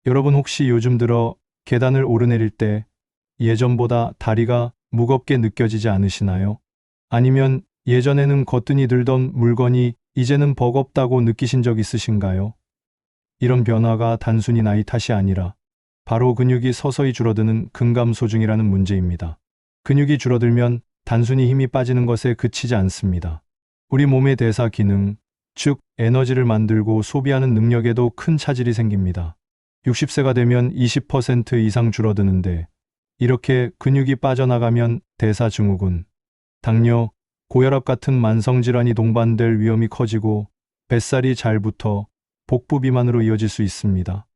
여러분 혹시 요즘 들어 계단을 오르내릴 때 예전보다 다리가 무겁게 느껴지지 않으시나요? 아니면 예전에는 거뜬히 들던 물건이 이제는 버겁다고 느끼신 적 있으신가요? 이런 변화가 단순히 나이 탓이 아니라 바로 근육이 서서히 줄어드는 근감소중이라는 문제입니다. 근육이 줄어들면 단순히 힘이 빠지는 것에 그치지 않습니다. 우리 몸의 대사 기능, 즉 에너지를 만들고 소비하는 능력에도 큰 차질이 생깁니다. 60세가 되면 20% 이상 줄어드는데 이렇게 근육이 빠져나가면 대사증후군, 당뇨, 고혈압 같은 만성질환이 동반될 위험이 커지고 뱃살이 잘 붙어 복부 비만으로 이어질 수 있습니다.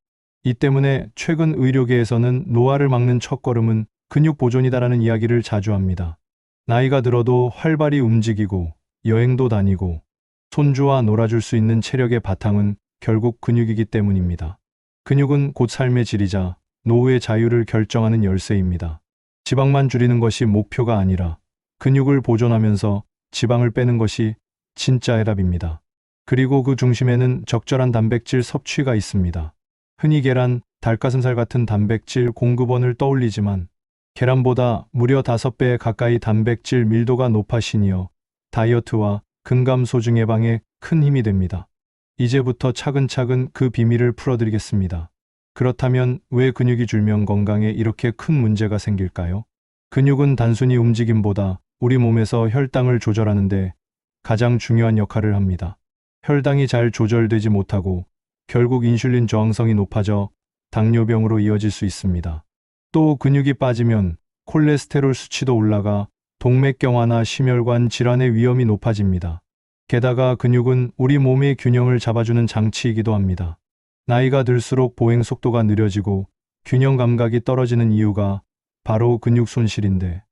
이 때문에 최근 의료계에서는 노화를 막는 첫걸음은 근육 보존이다라는 이야기를 자주 합니다. 나이가 들어도 활발히 움직이고 여행도 다니고 손주와 놀아줄 수 있는 체력의 바탕은 결국 근육이기 때문입니다. 근육은 곧 삶의 질이자 노후의 자유를 결정하는 열쇠입니다. 지방만 줄이는 것이 목표가 아니라 근육을 보존하면서 지방을 빼는 것이 진짜 해답입니다. 그리고 그 중심에는 적절한 단백질 섭취가 있습니다. 흔히 계란, 닭가슴살 같은 단백질 공급원을 떠올리지만 계란보다 무려 5배 가까이 단백질 밀도가 높아시니어 다이어트와 근감소증 예방에 큰 힘이 됩니다. 이제부터 차근차근 그 비밀을 풀어드리겠습니다. 그렇다면 왜 근육이 줄면 건강에 이렇게 큰 문제가 생길까요? 근육은 단순히 움직임보다 우리 몸에서 혈당을 조절하는데 가장 중요한 역할을 합니다. 혈당이 잘 조절되지 못하고 결국 인슐린 저항성이 높아져 당뇨병으로 이어질 수 있습니다. 또 근육이 빠지면 콜레스테롤 수치도 올라가 동맥경화나 심혈관 질환의 위험이 높아집니다. 게다가 근육은 우리 몸의 균형을 잡아주는 장치이기도 합니다. 나이가 들수록 보행 속도가 느려지고 균형 감각이 떨어지는 이유가 바로 근육 손실인데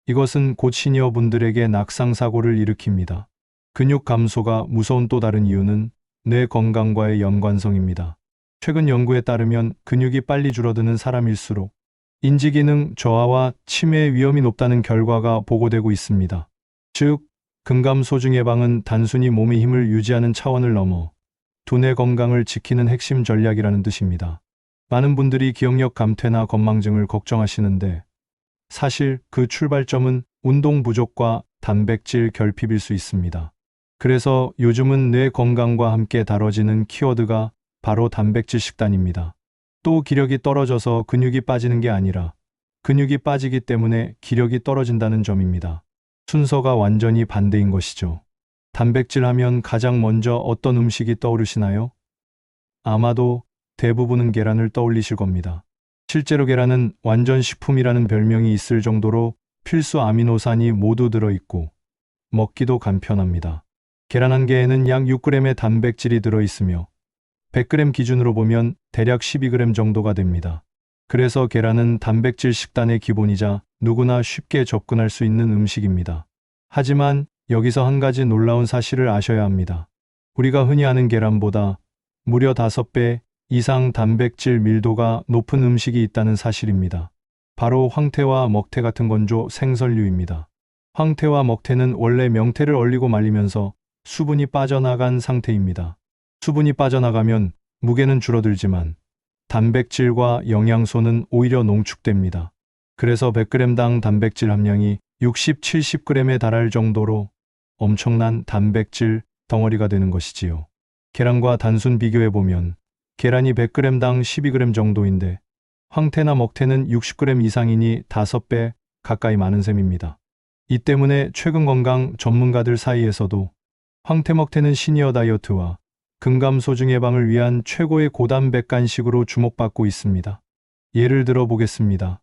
이것은 곧 시니어 분들에게 낙상사고를 일으킵니다. 근육 감소가 무서운 또 다른 이유는 뇌 건강과의 연관성입니다. 최근 연구에 따르면 근육이 빨리 줄어드는 사람일수록 인지기능 저하와 치매 위험이 높다는 결과가 보고되고 있습니다. 즉, 근감소증 예방은 단순히 몸의 힘을 유지하는 차원을 넘어 두뇌 건강을 지키는 핵심 전략이라는 뜻입니다. 많은 분들이 기억력 감퇴나 건망증을 걱정하시는데 사실 그 출발점은 운동 부족과 단백질 결핍일 수 있습니다. 그래서 요즘은 뇌 건강과 함께 다뤄지는 키워드가 바로 단백질 식단입니다. 또 기력이 떨어져서 근육이 빠지는 게 아니라 근육이 빠지기 때문에 기력이 떨어진다는 점입니다. 순서가 완전히 반대인 것이죠. 단백질 하면 가장 먼저 어떤 음식이 떠오르시나요? 아마도 대부분은 계란을 떠올리실 겁니다. 실제로 계란은 완전 식품이라는 별명이 있을 정도로 필수 아미노산이 모두 들어있고 먹기도 간편합니다. 계란 한 개에는 약 6g의 단백질이 들어있으며 100g 기준으로 보면 대략 12g 정도가 됩니다. 그래서 계란은 단백질 식단의 기본이자 누구나 쉽게 접근할 수 있는 음식입니다. 하지만 여기서 한 가지 놀라운 사실을 아셔야 합니다. 우리가 흔히 아는 계란보다 무려 5배 이상 단백질 밀도가 높은 음식이 있다는 사실입니다. 바로 황태와 먹태 같은 건조 생선류입니다. 황태와 먹태는 원래 명태를 얼리고 말리면서 수분이 빠져나간 상태입니다. 수분이 빠져나가면 무게는 줄어들지만 단백질과 영양소는 오히려 농축됩니다. 그래서 100g당 단백질 함량이 60, 70g에 달할 정도로 엄청난 단백질 덩어리가 되는 것이지요. 계란과 단순 비교해보면 계란이 100g당 12g 정도인데 황태나 먹태는 60g 이상이니 5배 가까이 많은 셈입니다. 이 때문에 최근 건강 전문가들 사이에서도 황태 먹태는 시니어 다이어트와 근감소증 예방을 위한 최고의 고단백 간식으로 주목받고 있습니다. 예를 들어 보겠습니다.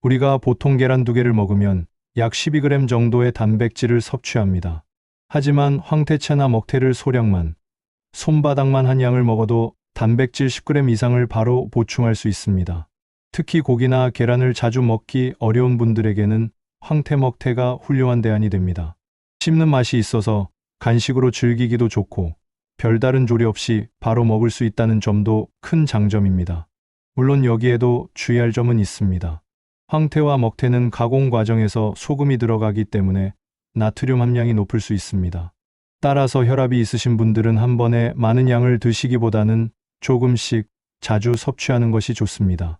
우리가 보통 계란 2개를 먹으면 약 12g 정도의 단백질을 섭취합니다. 하지만 황태채나 먹태를 소량만, 손바닥만 한 양을 먹어도 단백질 10g 이상을 바로 보충할 수 있습니다. 특히 고기나 계란을 자주 먹기 어려운 분들에게는 황태 먹태가 훌륭한 대안이 됩니다. 씹는 맛이 있어서 간식으로 즐기기도 좋고 별다른 조리 없이 바로 먹을 수 있다는 점도 큰 장점입니다. 물론 여기에도 주의할 점은 있습니다. 황태와 먹태는 가공 과정에서 소금이 들어가기 때문에 나트륨 함량이 높을 수 있습니다. 따라서 혈압이 있으신 분들은 한 번에 많은 양을 드시기보다는 조금씩 자주 섭취하는 것이 좋습니다.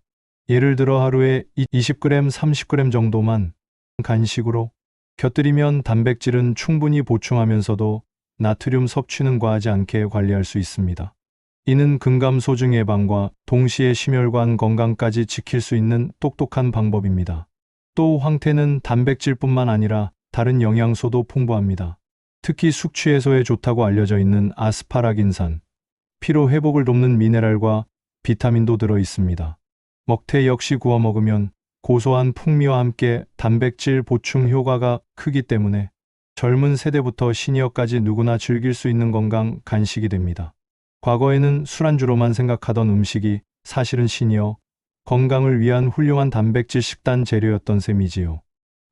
예를 들어 하루에 20g, 30g 정도만 간식으로 곁들이면 단백질은 충분히 보충하면서도 나트륨 섭취는 과하지 않게 관리할 수 있습니다. 이는 근감소증 예방과 동시에 심혈관 건강까지 지킬 수 있는 똑똑한 방법입니다. 또 황태는 단백질뿐만 아니라 다른 영양소도 풍부합니다. 특히 숙취 해소에 좋다고 알려져 있는 아스파라긴산, 피로 회복을 돕는 미네랄과 비타민도 들어 있습니다. 먹태 역시 구워 먹으면 고소한 풍미와 함께 단백질 보충 효과가 크기 때문에 젊은 세대부터 시니어까지 누구나 즐길 수 있는 건강 간식이 됩니다. 과거에는 술안주로만 생각하던 음식이 사실은 시니어 건강을 위한 훌륭한 단백질 식단 재료였던 셈이지요.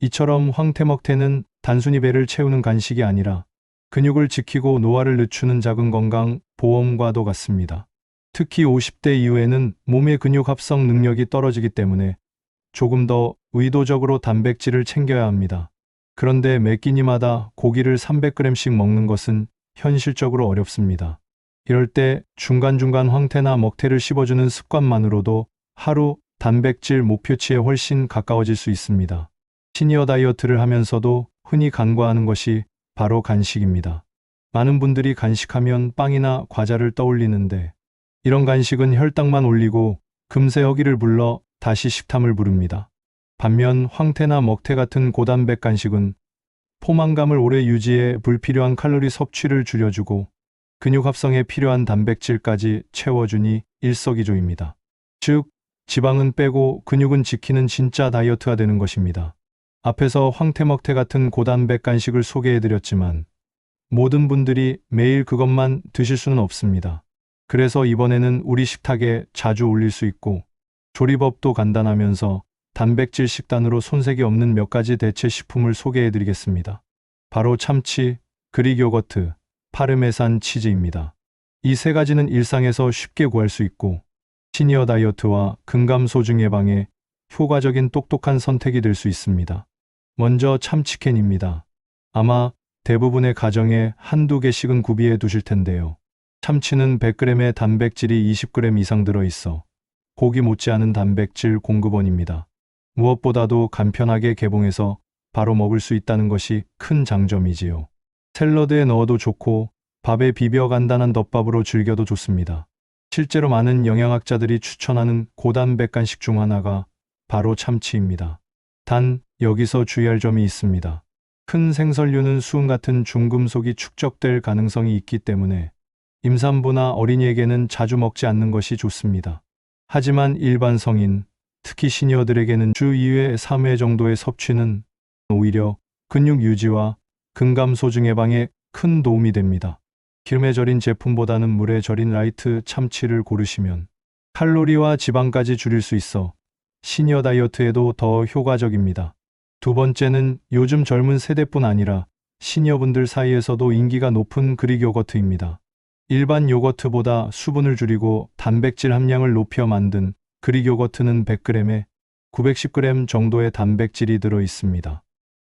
이처럼 황태먹태는 단순히 배를 채우는 간식이 아니라 근육을 지키고 노화를 늦추는 작은 건강 보험과도 같습니다. 특히 50대 이후에는 몸의 근육 합성 능력이 떨어지기 때문에 조금 더 의도적으로 단백질을 챙겨야 합니다. 그런데 매 끼니마다 고기를 300g씩 먹는 것은 현실적으로 어렵습니다. 이럴 때 중간중간 황태나 먹태를 씹어주는 습관만으로도 하루 단백질 목표치에 훨씬 가까워질 수 있습니다. 시니어 다이어트를 하면서도 흔히 간과하는 것이 바로 간식입니다. 많은 분들이 간식하면 빵이나 과자를 떠올리는데 이런 간식은 혈당만 올리고 금세 허기를 불러 다시 식탐을 부릅니다. 반면 황태나 먹태 같은 고단백 간식은 포만감을 오래 유지해 불필요한 칼로리 섭취를 줄여주고 근육 합성에 필요한 단백질까지 채워주니 일석이조입니다. 즉, 지방은 빼고 근육은 지키는 진짜 다이어트가 되는 것입니다. 앞에서 황태 먹태 같은 고단백 간식을 소개해드렸지만 모든 분들이 매일 그것만 드실 수는 없습니다. 그래서 이번에는 우리 식탁에 자주 올릴 수 있고 조리법도 간단하면서 단백질 식단으로 손색이 없는 몇 가지 대체 식품을 소개해드리겠습니다. 바로 참치, 그릭 요거트, 파르메산 치즈입니다. 이 세 가지는 일상에서 쉽게 구할 수 있고 시니어 다이어트와 근감소증 예방에 효과적인 똑똑한 선택이 될 수 있습니다. 먼저 참치캔입니다. 아마 대부분의 가정에 한두 개씩은 구비해 두실 텐데요. 참치는 100g의 단백질이 20g 이상 들어있어 고기 못지않은 단백질 공급원입니다. 무엇보다도 간편하게 개봉해서 바로 먹을 수 있다는 것이 큰 장점이지요. 샐러드에 넣어도 좋고 밥에 비벼 간단한 덮밥으로 즐겨도 좋습니다. 실제로 많은 영양학자들이 추천하는 고단백 간식 중 하나가 바로 참치입니다. 단, 여기서 주의할 점이 있습니다. 큰 생선류는 수은 같은 중금속이 축적될 가능성이 있기 때문에 임산부나 어린이에게는 자주 먹지 않는 것이 좋습니다. 하지만 일반 성인, 특히 시니어들에게는 주 2회, 3회 정도의 섭취는 오히려 근육 유지와 근감소증 예방에 큰 도움이 됩니다. 기름에 절인 제품보다는 물에 절인 라이트 참치를 고르시면 칼로리와 지방까지 줄일 수 있어 시니어 다이어트에도 더 효과적입니다. 두 번째는 요즘 젊은 세대뿐 아니라 시니어분들 사이에서도 인기가 높은 그릭 요거트입니다. 일반 요거트보다 수분을 줄이고 단백질 함량을 높여 만든 그릭 요거트는 100g에 910g 정도의 단백질이 들어 있습니다.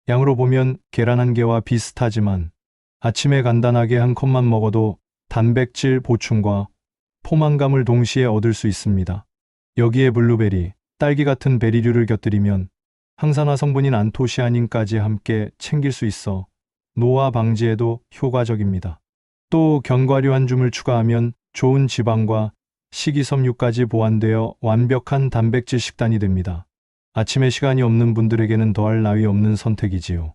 양으로 보면 계란 한 개와 비슷하지만 아침에 간단하게 한 컵만 먹어도 단백질 보충과 포만감을 동시에 얻을 수 있습니다. 여기에 블루베리, 딸기 같은 베리류를 곁들이면 항산화 성분인 안토시아닌까지 함께 챙길 수 있어 노화 방지에도 효과적입니다. 또 견과류 한 줌을 추가하면 좋은 지방과 식이섬유까지 보완되어 완벽한 단백질 식단이 됩니다. 아침에 시간이 없는 분들에게는 더할 나위 없는 선택이지요.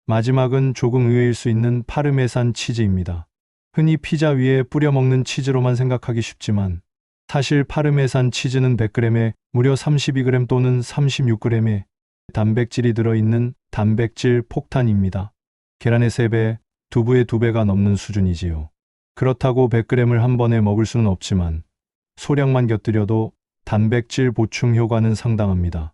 마지막은 조금 의외일 수 있는 파르메산 치즈입니다. 흔히 피자 위에 뿌려 먹는 치즈로만 생각하기 쉽지만 사실 파르메산 치즈는 100g에 무려 32g 또는 36g의 단백질이 들어있는 단백질 폭탄입니다. 계란의 3배, 두부의 2배가 넘는 수준이지요. 그렇다고 100g을 한 번에 먹을 수는 없지만 소량만 곁들여도 단백질 보충 효과는 상당합니다.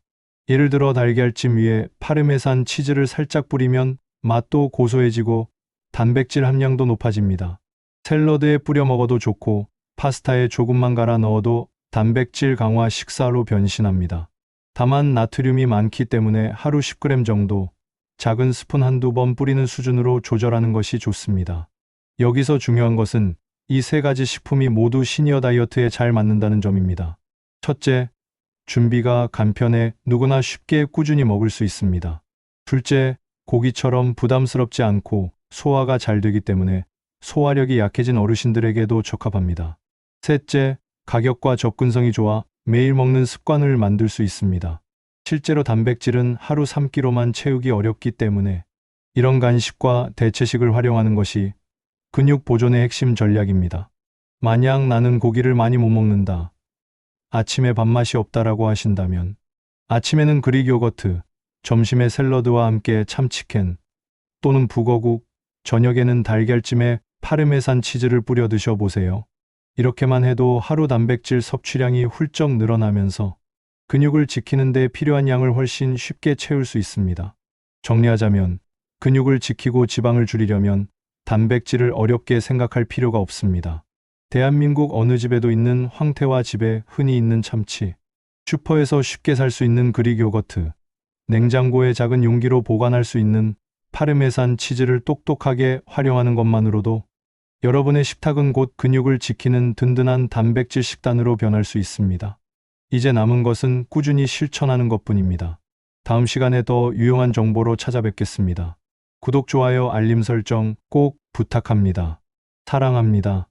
예를 들어 달걀찜 위에 파르메산 치즈를 살짝 뿌리면 맛도 고소해지고 단백질 함량도 높아집니다. 샐러드에 뿌려 먹어도 좋고 파스타에 조금만 갈아 넣어도 단백질 강화 식사로 변신합니다. 다만 나트륨이 많기 때문에 하루 10g 정도 작은 스푼 한두 번 뿌리는 수준으로 조절하는 것이 좋습니다. 여기서 중요한 것은 이 세 가지 식품이 모두 시니어 다이어트에 잘 맞는다는 점입니다. 첫째, 준비가 간편해 누구나 쉽게 꾸준히 먹을 수 있습니다. 둘째, 고기처럼 부담스럽지 않고 소화가 잘 되기 때문에 소화력이 약해진 어르신들에게도 적합합니다. 셋째, 가격과 접근성이 좋아 매일 먹는 습관을 만들 수 있습니다. 실제로 단백질은 하루 3kg만 채우기 어렵기 때문에 이런 간식과 대체식을 활용하는 것이 근육 보존의 핵심 전략입니다. 만약 나는 고기를 많이 못 먹는다, 아침에 밥맛이 없다라고 하신다면 아침에는 그릭 요거트, 점심에 샐러드와 함께 참치캔 또는 북어국, 저녁에는 달걀찜에 파르메산 치즈를 뿌려 드셔보세요. 이렇게만 해도 하루 단백질 섭취량이 훌쩍 늘어나면서 근육을 지키는 데 필요한 양을 훨씬 쉽게 채울 수 있습니다. 정리하자면 근육을 지키고 지방을 줄이려면 단백질을 어렵게 생각할 필요가 없습니다. 대한민국 어느 집에도 있는 황태와 집에 흔히 있는 참치, 슈퍼에서 쉽게 살 수 있는 그릭 요거트, 냉장고에 작은 용기로 보관할 수 있는 파르메산 치즈를 똑똑하게 활용하는 것만으로도 여러분의 식탁은 곧 근육을 지키는 든든한 단백질 식단으로 변할 수 있습니다. 이제 남은 것은 꾸준히 실천하는 것뿐입니다. 다음 시간에 더 유용한 정보로 찾아뵙겠습니다. 구독, 좋아요, 알림 설정 꼭 부탁합니다. 사랑합니다.